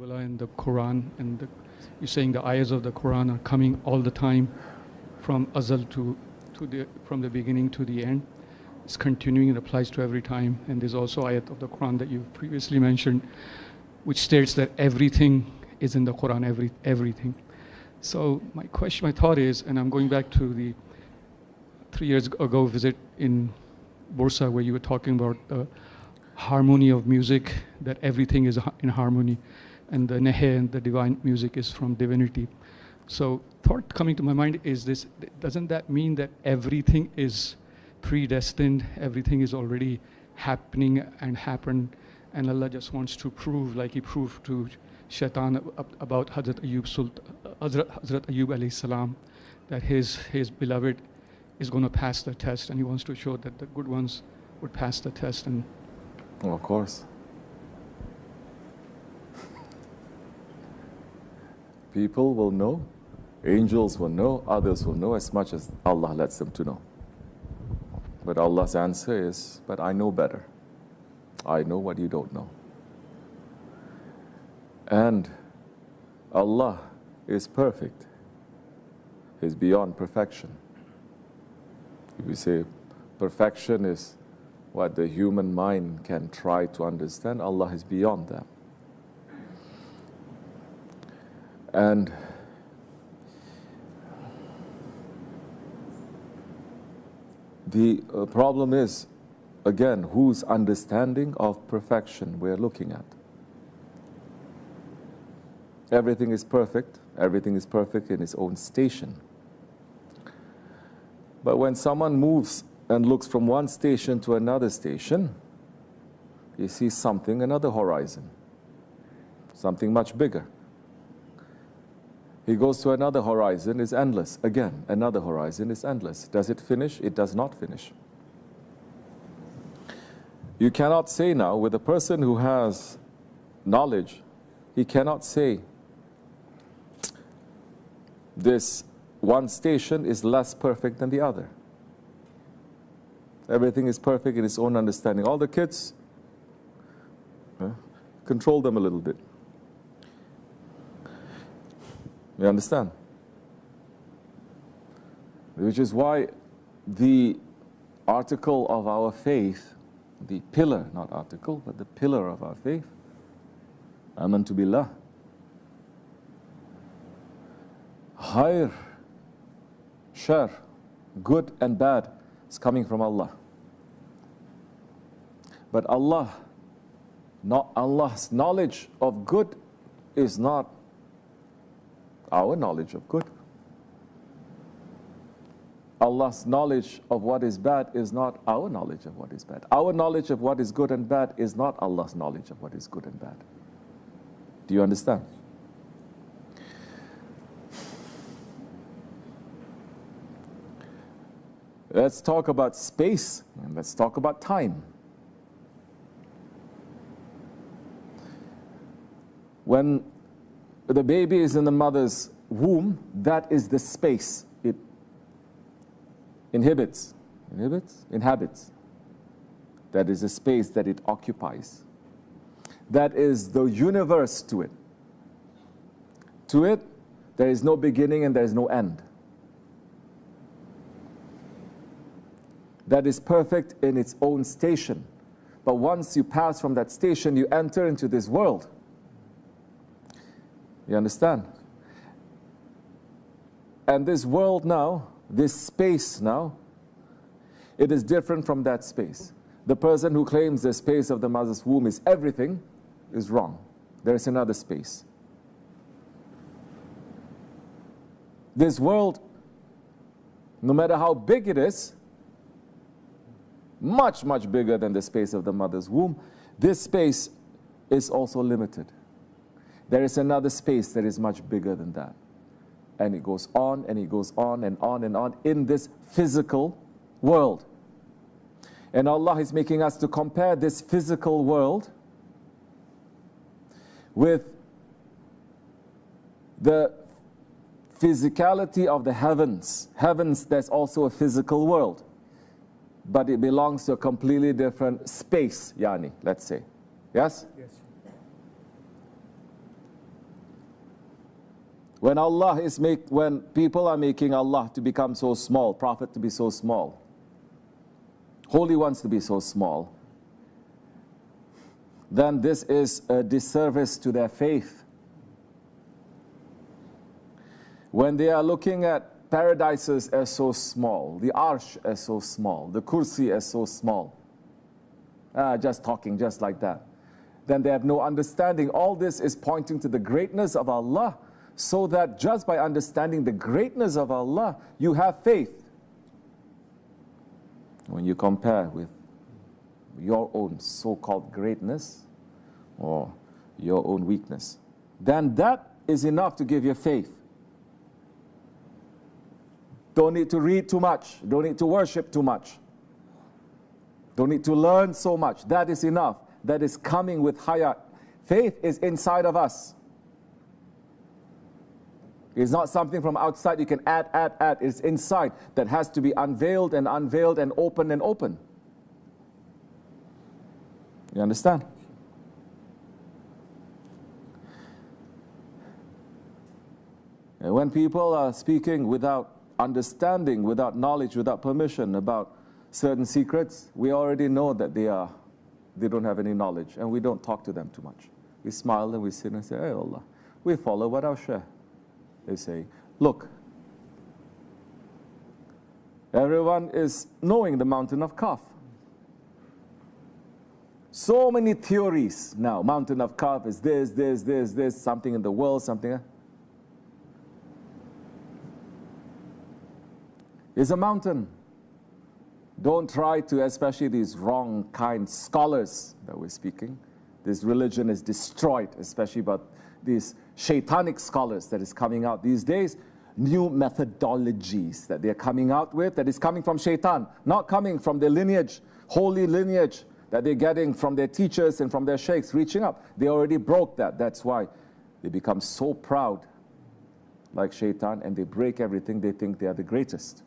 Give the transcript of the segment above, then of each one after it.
Karbala in the Quran, and you're saying the ayahs of the Quran are coming all the time from Azal from the beginning to the end. It's continuing, it applies to every time. And there's also ayat of the Quran that you previously mentioned, which states that everything is in the Quran, everything. So my thought is, and I'm going back to the 3 years ago visit in Bursa, where you were talking about the harmony of music, that everything is in harmony, and the nehe and the divine music is from divinity. So thought coming to my mind is this: doesn't that mean that everything is predestined, everything is already happening and happened, and Allah just wants to prove, like He proved to Shaitan about Hazrat Ayyub alayhi salam, that his beloved is going to pass the test, and He wants to show that the good ones would pass the test. And well, of course. People will know, angels will know, others will know as much as Allah lets them to know. But Allah's answer is, but I know better. I know what you don't know. And Allah is perfect. He's beyond perfection. If we say perfection is what the human mind can try to understand, Allah is beyond that. And the problem is, again, whose understanding of perfection we're looking at. Everything is perfect. Everything is perfect in its own station. But when someone moves and looks from one station to another station, he sees something, another horizon, something much bigger. He goes to another horizon, is endless. Again, another horizon is endless. Does it finish? It does not finish. You cannot say now, with a person who has knowledge, he cannot say this one station is less perfect than the other. Everything is perfect in its own understanding. All the kids, control them a little bit. You understand? Which is why the article of our faith, the pillar, not article, but the pillar of our faith, Amantu Billah, Khair, Shar, good and bad, is coming from Allah. But Allah's knowledge of good is not our knowledge of good. Allah's knowledge of what is bad is not our knowledge of what is bad. Our knowledge of what is good and bad is not Allah's knowledge of what is good and bad. Do you understand? Let's talk about space and let's talk about time. When the baby is in the mother's womb, that is the space it inhabits. That is the space that it occupies. That is the universe to it. To it, there is no beginning and there is no end. That is perfect in its own station. But once you pass from that station, you enter into this world. You understand? And this world now, this space now, it is different from that space. The person who claims the space of the mother's womb is everything is wrong. There is another space. This world, no matter how big it is, much, much bigger than the space of the mother's womb, this space is also limited. There is another space that is much bigger than that. And it goes on and it goes on and on and on in this physical world. And Allah is making us to compare this physical world with the physicality of the heavens. Heavens, there's also a physical world. But it belongs to a completely different space, yani, let's say. Yes? Yes. When people are making Allah to become so small, Prophet to be so small, holy ones to be so small, then this is a disservice to their faith. When they are looking at paradises as so small, the arsh as so small, the kursi as so small, just talking just like that, then they have no understanding. All this is pointing to the greatness of Allah, so that just by understanding the greatness of Allah, you have faith. When you compare with your own so-called greatness or your own weakness, then that is enough to give you faith. Don't need to read too much. Don't need to worship too much. Don't need to learn so much. That is enough. That is coming with higher. Faith is inside of us. It's not something from outside you can add. It's inside that has to be unveiled and unveiled and open and open. You understand? And when people are speaking without understanding, without knowledge, without permission about certain secrets, we already know that they don't have any knowledge, and we don't talk to them too much. We smile and we sit and say, "Hey Allah, we follow what our Shaykh." They say, "Look, everyone is knowing the mountain of Kaf. So many theories now. Mountain of Kaf is this, something in the world, something. It's a mountain. Don't try to, especially these wrong kind scholars that we're speaking. This religion is destroyed, especially about these shaitanic scholars that is coming out these days. New methodologies that they're coming out with, that is coming from shaitan, not coming from their lineage, holy lineage that they're getting from their teachers and from their sheikhs reaching up. They already broke that. That's why they become so proud, like shaitan, and they break everything. They think they are the greatest.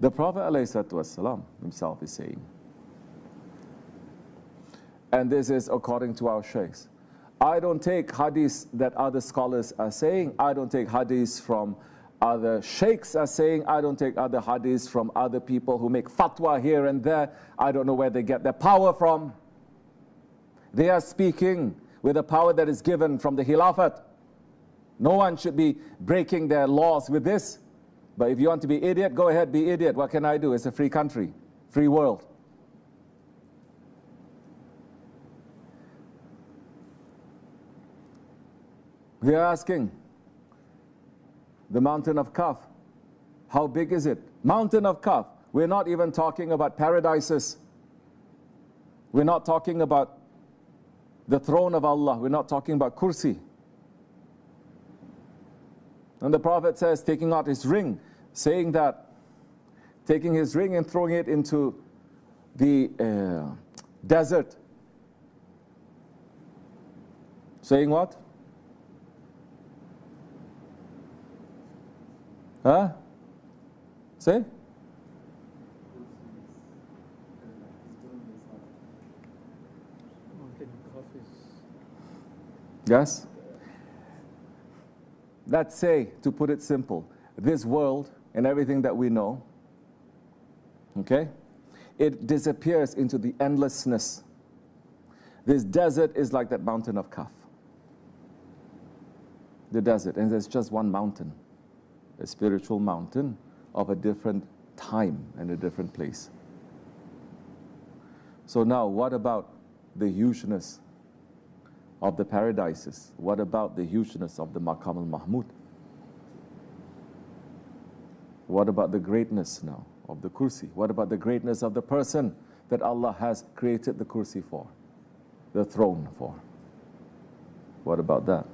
The Prophet ﷺ himself is saying, and this is according to our sheikhs, I don't take hadiths that other scholars are saying. I don't take hadiths from other sheikhs are saying. I don't take other hadiths from other people who make fatwa here and there. I don't know where they get their power from. They are speaking with a power that is given from the Khilafat. No one should be breaking their laws with this. But if you want to be idiot, go ahead, be idiot. What can I do? It's a free country, free world. We are asking, the mountain of Kaf, how big is it? Mountain of Kaf. We're not even talking about paradises. We're not talking about the throne of Allah. We're not talking about kursi. And the Prophet says, taking out his ring, saying that, taking his ring and throwing it into the desert. Saying what? Huh? Say? Yes? Let's say, to put it simple, this world and everything that we know, okay, it disappears into the endlessness. This desert is like that mountain of Kaf. The desert, and there's just one mountain, a spiritual mountain of a different time and a different place. So now, what about the hugeness of the paradises? What about the hugeness of the Maqam al-Mahmud? What about the greatness now of the kursi? What about the greatness of the person that Allah has created the kursi for, the throne for? What about that?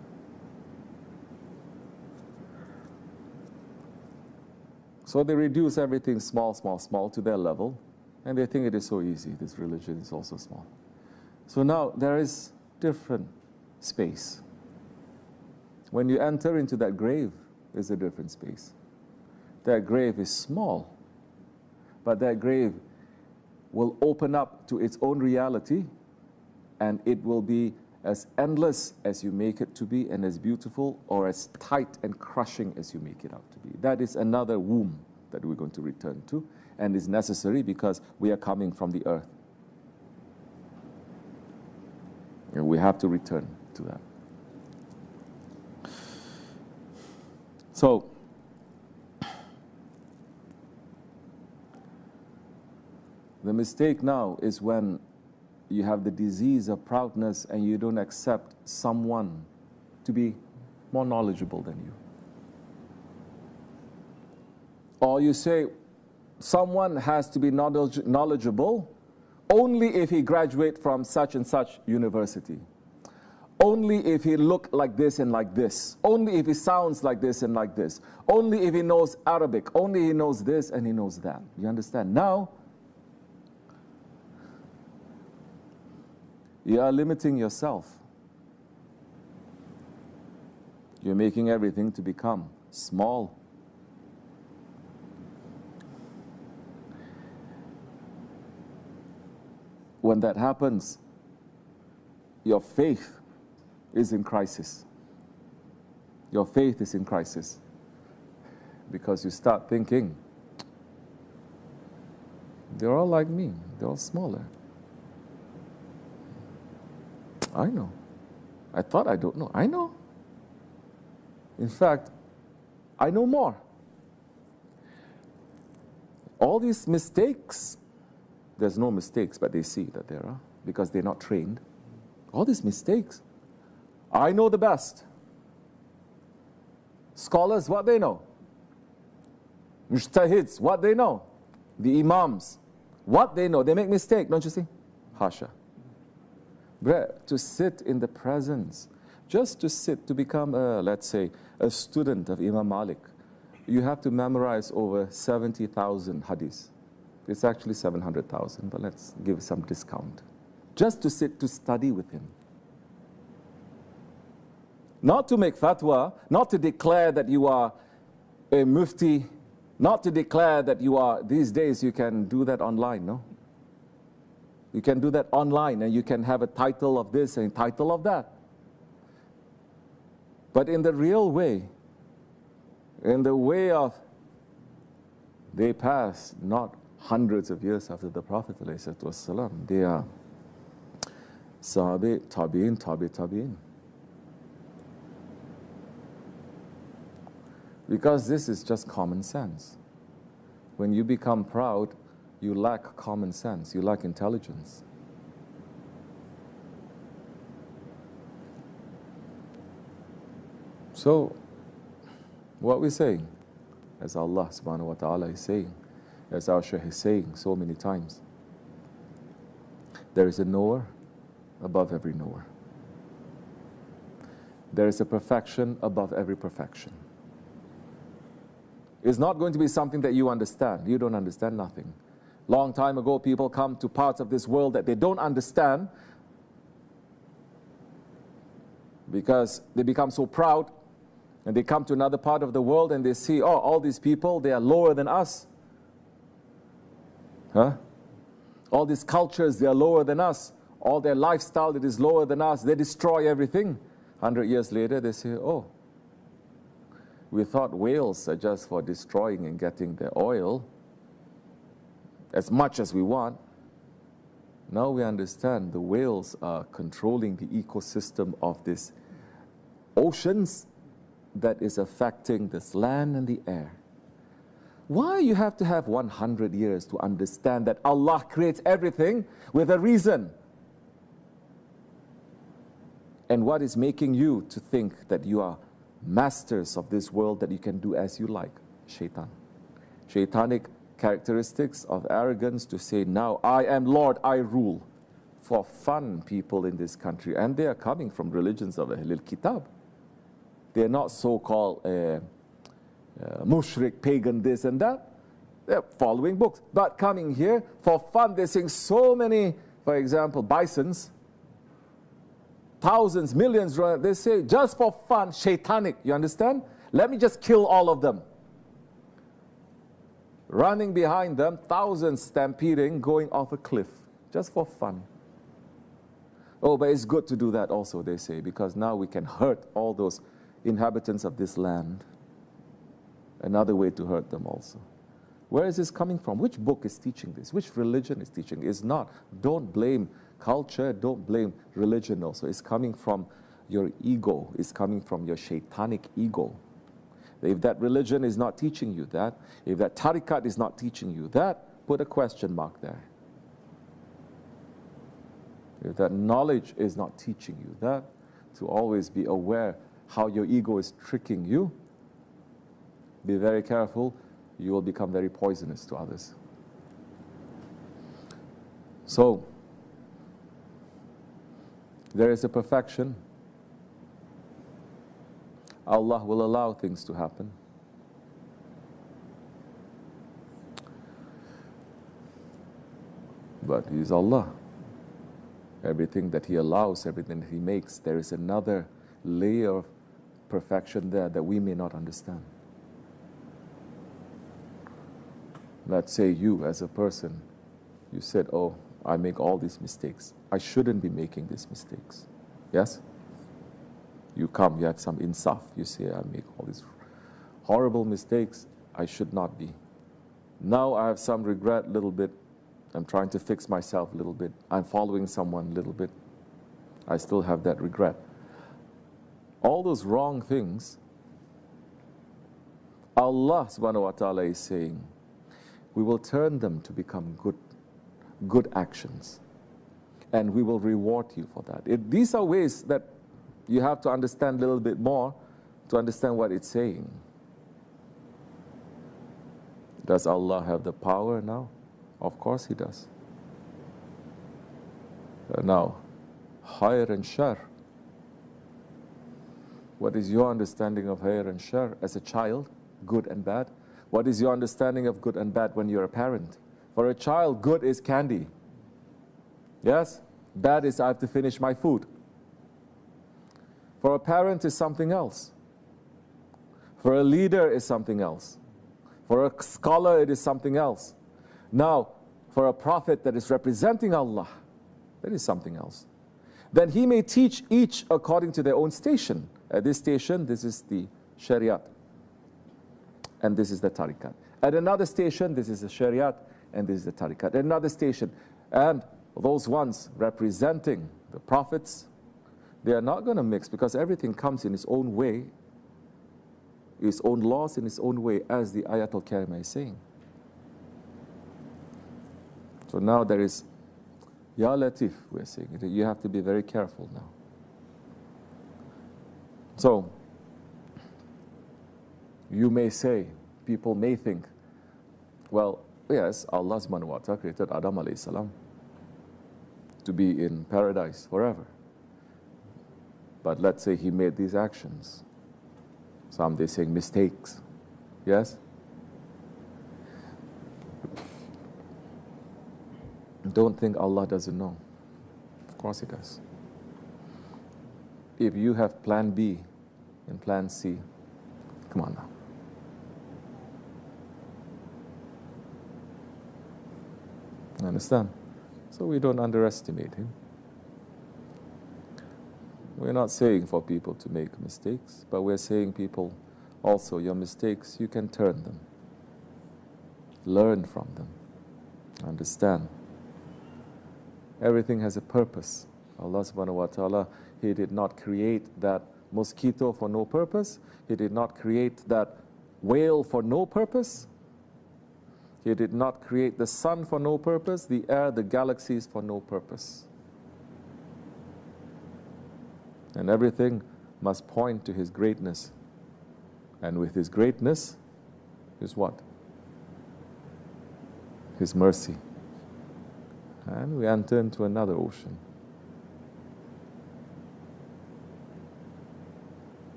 So they reduce everything small, small, small to their level, and they think it is so easy. This religion is also small. So now there is different space. When you enter into that grave, there's a different space. That grave is small, but that grave will open up to its own reality, and it will be as endless as you make it to be, and as beautiful or as tight and crushing as you make it out to be. That is another womb that we're going to return to, and is necessary because we are coming from the earth. And we have to return to that. So, the mistake now is when you have the disease of proudness and you don't accept someone to be more knowledgeable than you. Or you say, someone has to be knowledgeable only if he graduates from such and such university. Only if he looks like this and like this. Only if he sounds like this and like this. Only if he knows Arabic. Only he knows this and he knows that. You understand? Now, you are limiting yourself. You're making everything to become small. When that happens, your faith is in crisis. Your faith is in crisis. Because you start thinking, they're all like me, they're all smaller. I know. I thought I don't know. I know. In fact, I know more. All these mistakes, there's no mistakes, but they see that there are, because they're not trained. All these mistakes, I know the best. Scholars, what they know. Mujtahids, what they know. The imams, what they know. They make mistake, don't you see? Hasha. To sit in the presence, just to sit, to become, let's say, a student of Imam Malik, you have to memorize over 70,000 hadiths. It's actually 700,000, but let's give some discount. Just to sit, to study with him. Not to make fatwa, not to declare that you are a mufti, not to declare that you are, these days you can do that online, no? You can do that online and you can have a title of this and a title of that. But in the real way, in the way of, they pass not hundreds of years after the Prophet ﷺ, they are Sahabi, Tabi'in, Tabi'in. Because this is just common sense. When you become proud, you lack common sense, you lack intelligence. So, what we're saying, as Allah subhanahu wa ta'ala is saying, as our Shaykh is saying so many times, there is a knower above every knower. There is a perfection above every perfection. It's not going to be something that you understand. You don't understand nothing. Long time ago, people come to parts of this world that they don't understand because they become so proud, and they come to another part of the world and they see, oh, all these people, they are lower than us. Huh? All these cultures, they are lower than us. All their lifestyle, it is lower than us. They destroy everything. 100 years later, they say, oh, we thought whales are just for destroying and getting their oil as much as we want. Now we understand the whales are controlling the ecosystem of these oceans that is affecting this land and the air. Why you have to have 100 years to understand that Allah creates everything with a reason? And what is making you to think that you are masters of this world, that you can do as you like? Shaitan. Shaitanic characteristics of arrogance, to say, now I am Lord, I rule. For fun, people in this country, and they are coming from religions of Ahlul Kitab. They are not so-called mushrik, pagan, this and that. They're following books. But coming here, for fun, they sing so many, for example, bisons, thousands, millions, they say, just for fun, shaitanic, you understand? Let me just kill all of them. Running behind them, thousands stampeding, going off a cliff, just for fun. Oh, but it's good to do that also, they say, because now we can hurt all those inhabitants of this land. Another way to hurt them also. Where is this coming from? Which book is teaching this? Which religion is teaching? It's not. Don't blame culture, don't blame religion also. It's coming from your ego. It's coming from your shaitanic ego. If that religion is not teaching you that, if that tariqat is not teaching you that, put a question mark there. If that knowledge is not teaching you that, to always be aware how your ego is tricking you, be very careful, you will become very poisonous to others. So, there is a perfection. Allah will allow things to happen. But He is Allah. Everything that He allows, everything that He makes, there is another layer of perfection there that we may not understand. Let's say you as a person, you said, oh, I make all these mistakes. I shouldn't be making these mistakes. Yes? You come, you have some insaf. You say, I make all these horrible mistakes. I should not be. Now I have some regret a little bit. I'm trying to fix myself a little bit. I'm following someone a little bit. I still have that regret. All those wrong things, Allah subhanahu wa ta'ala is saying, we will turn them to become good actions. And we will reward you for that. These are ways that you have to understand a little bit more to understand what it's saying. Does Allah have the power now? Of course He does. Now, khair and shar. What is your understanding of khair and shar as a child, good and bad? What is your understanding of good and bad when you're a parent? For a child, good is candy. Yes? Bad is I have to finish my food. For a parent, is something else. For a leader, is something else. For a scholar, it is something else. Now, for a prophet that is representing Allah, that is something else. Then he may teach each according to their own station. At this station, this is the Shariat, and this is the Tariqat. At another station, this is the Shariat, and this is the Tariqat. At another station, and those ones representing the prophets, they are not going to mix, because everything comes in its own way, its own laws in its own way, as the Ayatul Karima is saying. So now there is Ya Latif, we're saying. You have to be very careful now. So, you may say, people may think, well, yes, Allah subhanahu wa ta'ala created Adam alayhi salam to be in paradise forever. But let's say he made these actions. Some they saying mistakes. Yes? Don't think Allah doesn't know. Of course He does. If you have plan B and plan C, come on now. Understand? So we don't underestimate Him. We're not saying for people to make mistakes, but we're saying people also, your mistakes, you can turn them. Learn from them. Understand. Everything has a purpose. Allah subhanahu wa ta'ala, He did not create that mosquito for no purpose. He did not create that whale for no purpose. He did not create the sun for no purpose, the air, the galaxies for no purpose. And everything must point to His greatness. And with His greatness is what? His mercy. And we enter into another ocean.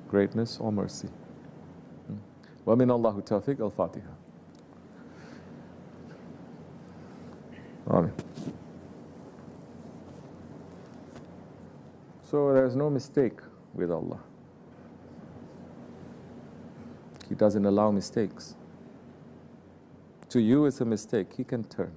Greatness or mercy. وَمِنَ اللَّهُ التَّوْفِيقِ الْفَاتِحَةِ. Amen. So there's no mistake with Allah. He doesn't allow mistakes. To you it's a mistake, He can turn.